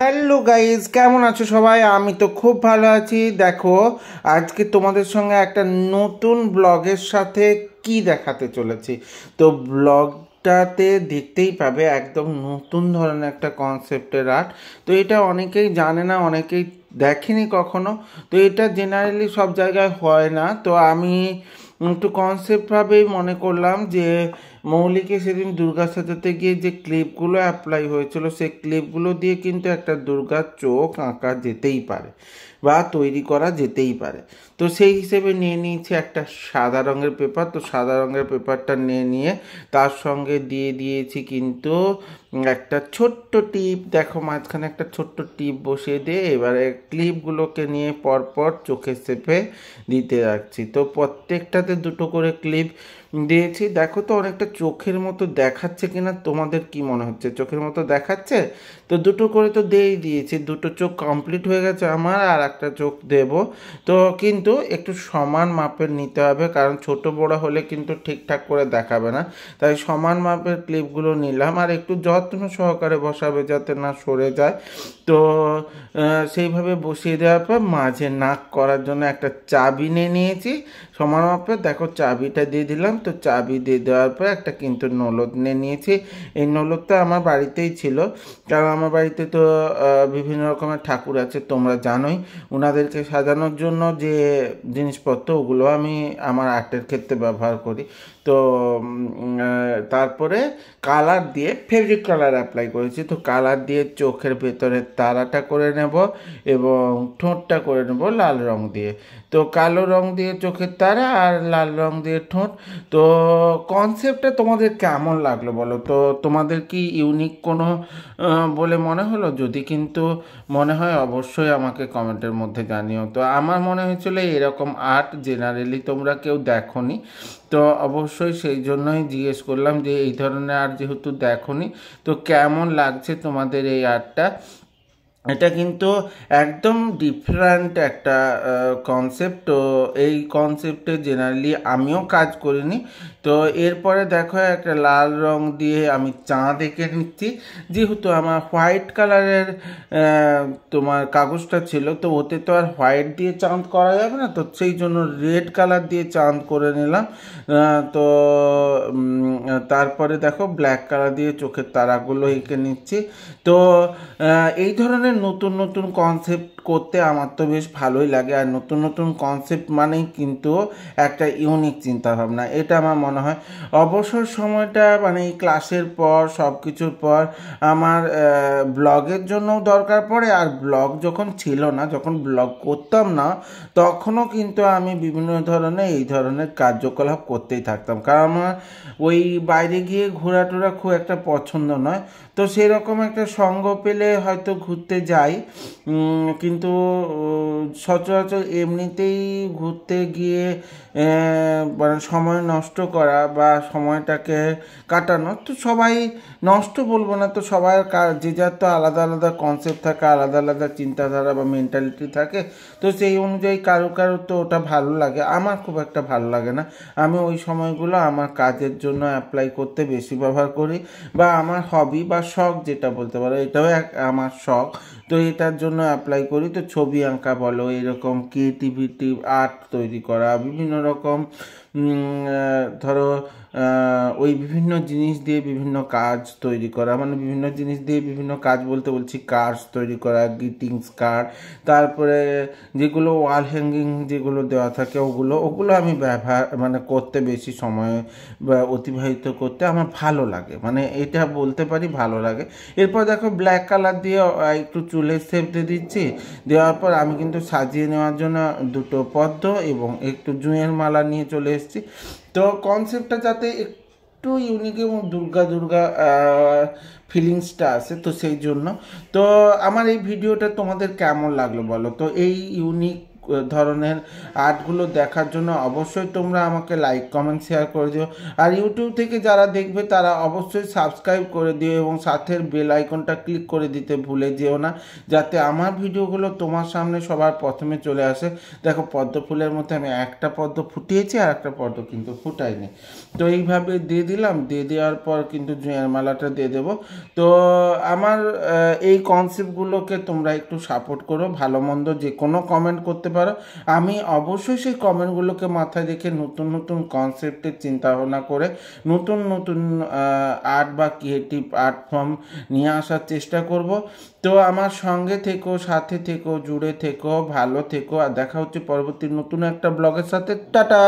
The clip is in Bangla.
হ্যালো গাইজ, কেমন আছো সবাই? আমি তো খুব ভালো আছি। দেখো, আজকে তোমাদের সঙ্গে একটা নতুন ব্লগের সাথে কি দেখাতে চলেছি। তো ব্লগটাতে দেখতেই পাবে একদম নতুন ধরনের একটা কনসেপ্টের আর্ট। তো এটা অনেকেই জানে না, অনেকেই দেখেনি কখনো। তো এটা জেনারেলি সব জায়গায় হয় না। তো আমি একটু কনসেপ্টভাবেই মনে করলাম যে মৌলিকে সেদিন দুর্গা সাজাতে গিয়ে যে ক্লিপগুলো অ্যাপ্লাই হয়েছিল, সেই ক্লিপগুলো দিয়ে কিন্তু একটা দুর্গার চোখ আঁকা যেতেই পারে বা তৈরি করা যেতেই পারে। তো সেই হিসেবে নিয়ে নিয়েছি একটা সাদা রঙের পেপার। তো সাদা রঙের পেপারটা নিয়ে তার সঙ্গে দিয়ে দিয়েছি কিন্তু একটা ছোট্ট টিপ। দেখো, মাঝখানে একটা ছোট্ট টিপ বসিয়ে দিয়ে এবারে ক্লিপগুলোকে নিয়ে পরপর চোখের শেপে দিতে যাচ্ছি। তো প্রত্যেকটাতে দুটো করে ক্লিপ দিয়েছি। দেখো তো অনেকটা চোখের মতো দেখাচ্ছে কিনা, তোমাদের কি মনে হচ্ছে? চোখের মতো দেখাচ্ছে? তো দুটো করে তো দিয়েছি, দুটো চোখ কমপ্লিট হয়ে গেছে আমার, আর একটা চোখ দেব। তো কিন্তু একটু সমান মাপের নিতে হবে, কারণ ছোট বড় হলে কিন্তু ঠিকঠাক করে দেখাবে না। তাই সমান মাপের ক্লিপগুলো নিলাম, আর একটু যত্ন সহকারে বসাবে যাতে না সরে যায়। তো সেইভাবে বসিয়ে দেওয়ার পর মাঝে নাক করার জন্য একটা চাবি নিয়ে নিয়েছি সমান মাপের। দেখো, চাবিটা দিয়ে দিলাম। তো চাবি দিয়ে দেওয়ার পর একটা কিন্তু নলদ নিয়ে নিয়েছি। এই নলদটা আমার বাড়িতেই ছিল, কারণ আমার বাড়িতে তো বিভিন্ন রকমের ঠাকুর আছে, তোমরা জানোই। ওনাদেরকে সাজানোর জন্য যে জিনিসপত্র, ওগুলো আমি আমার আর্টের ক্ষেত্রে ব্যবহার করি। তো তারপরে কালার দিয়ে ফেব্রিক কালার অ্যাপ্লাই করেছি। তো কালার দিয়ে চোখের ভেতরে তারাটা করে নেব এবং ঠোঁটটা করে নেব লাল রং দিয়ে। তো কালো রং দিয়ে চোখের তারা আর লাল রং দিয়ে ঠোঁট। তো কনসেপ্টটা তোমাদের কেমন লাগলো বলো তো? তোমাদের কি ইউনিক কোনো বলে মনে হলো? যদি কিন্তু মনে হয় অবশ্যই আমাকে কমেন্টের মধ্যে জানিও। তো আমার মনে হয়েছিল এরকম আর্ট জেনারেলি তোমরা কেউ দেখোনি। তো অবশ্যই সেই জন্যই জিজ্ঞেস করলাম যে এই ধরনের আর্ট যেহেতু দেখোনি, তো কেমন লাগছে তোমাদের এই আর্টটা। এটা কিন্তু একদম ডিফারেন্ট একটা কনসেপ্ট। তো এই কনসেপ্টে জেনারেলি আমিও কাজ করিনি। তো এরপরে দেখো, একটা লাল রং দিয়ে আমি চাঁদ এঁকে নিচ্ছি। যেহেতু আমার হোয়াইট কালারের তোমার কাগজটা ছিল, তো ওতে তো আর হোয়াইট দিয়ে চাঁদ করা যাবে না, তো সেই জন্য রেড কালার দিয়ে চাঁদ করে নিলাম। তো তারপরে দেখো, ব্ল্যাক কালার দিয়ে চোখের তারাগুলো এঁকে নিচ্ছি। তো এই ধরনের নতুন নতুন কনসেপ্ট করতে আমার তো বেশ ভালোই লাগে। আর নতুন নতুন কনসেপ্ট মানেই কিন্তু একটা ইউনিক চিন্তাভাবনা, এটা আমার মনে হয়। অবসর সময়টা মানে এই ক্লাসের পর, সব কিছুর পর আমার ব্লগের জন্যও দরকার পড়ে। আর ব্লগ যখন ছিল না, যখন ব্লগ করতাম না, তখনও কিন্তু আমি বিভিন্ন ধরনের এই ধরনের কার্যকলাপ করতেই থাকতাম, কারণ আমার ওই বাইরে গিয়ে ঘোরাটোরা খুব একটা পছন্দ নয়। তো সেরকম একটা সঙ্গ পেলে হয়তো ঘুরতে যাই, কিন্তু সচরাচর এমনিতেই ঘুরতে গিয়ে মানে সময় নষ্ট করা বা সময়টাকে কাটানো, তো সবাই নষ্ট বলবো না, তো সবার যে যার তো আলাদা আলাদা কনসেপ্ট থাকে, আলাদা আলাদা চিন্তাধারা বা মেন্টালিটি থাকে। তো সেই অনুযায়ী কারো কারো তো ওটা ভালো লাগে, আমার খুব একটা ভালো লাগে না। আমি ওই সময়গুলো আমার কাজের জন্য অ্যাপ্লাই করতে বেশি ব্যবহার করি, বা আমার হবি বা শখ যেটা বলতে পারো, এটাও আমার শখ। তো এটার জন্য অ্যাপ্লাই করি। তো ছবি আঁকা বলো, এরকম ক্রিয়েটিভিটি আর্ট তৈরি করা, বিভিন্ন রকম ধরো ওই বিভিন্ন জিনিস দিয়ে বিভিন্ন কাজ তৈরি করা, মানে বিভিন্ন জিনিস দিয়ে বিভিন্ন কাজ বলতে বলছি কার্ডস তৈরি করা, গ্রিটিংস কার্ড, তারপরে যেগুলো ওয়াল হ্যাঙ্গিং যেগুলো দেওয়া থাকে, ওগুলো ওগুলো আমি ব্যবহার মানে করতে বেশি সময় বা অতিবাহিত করতে আমার ভালো লাগে, মানে এটা বলতে পারি ভালো লাগে। এরপর দেখো, ব্ল্যাক কালার দিয়ে একটু চুলের শেপ দিয়ে দিচ্ছি। দেওয়ার পর আমি কিন্তু সাজিয়ে নেওয়ার জন্য দুটো পদ্ম এবং একটু জুঁয়ের মালা নিয়ে চলে এসেছি। তো কনসেপ্টটা যাতে একটু ইউনিক এবং দুর্গা দুর্গা ফিলিংসটা আসে, তো সেই জন্য। তো আমার এই ভিডিওটা তোমাদের কেমন লাগলো বলো তো? এই ইউনিক ধরনের আর্টগুলো দেখার জন্য অবশ্যই তোমরা আমাকে লাইক কমেন্ট শেয়ার করে দিও। আর ইউটিউব থেকে যারা দেখবে তারা অবশ্যই সাবস্ক্রাইব করে দিও এবং সাথের বেল আইকনটা ক্লিক করে দিতে ভুলে যেও না, যাতে আমার ভিডিওগুলো তোমার সামনে সবার প্রথমে চলে আসে। দেখো পদ্ম ফুলের মধ্যে আমি একটা পদ্ম ফুটিয়েছি আর একটা পদ্ম কিন্তু ফুটাইনি। তো এইভাবে দিয়ে দিলাম, দিয়ে দেওয়ার পর কিন্তু জুঁয়ের মালাটা দিয়ে দেবো। তো আমার এই কনসেপ্টগুলোকে তোমরা একটু সাপোর্ট করো, ভালো মন্দ যে কোনো কমেন্ট করতে পারো। আমি অবশ্যই সেই কমেন্টগুলোকে মাথায় রেখে নতুন নতুন কনসেপ্টের চিন্তাভাবনা করে নতুন নতুন আর্ট বা ক্রিয়েটিভ আর্ট ফর্ম নিয়ে আসার চেষ্টা করব। তো আমার সঙ্গে থেকো, সাথে থেকো, জুড়ে থেকো, ভালো থেকো, আর দেখা হচ্ছে পরবর্তী নতুন একটা ব্লগের সাথে। টাটা।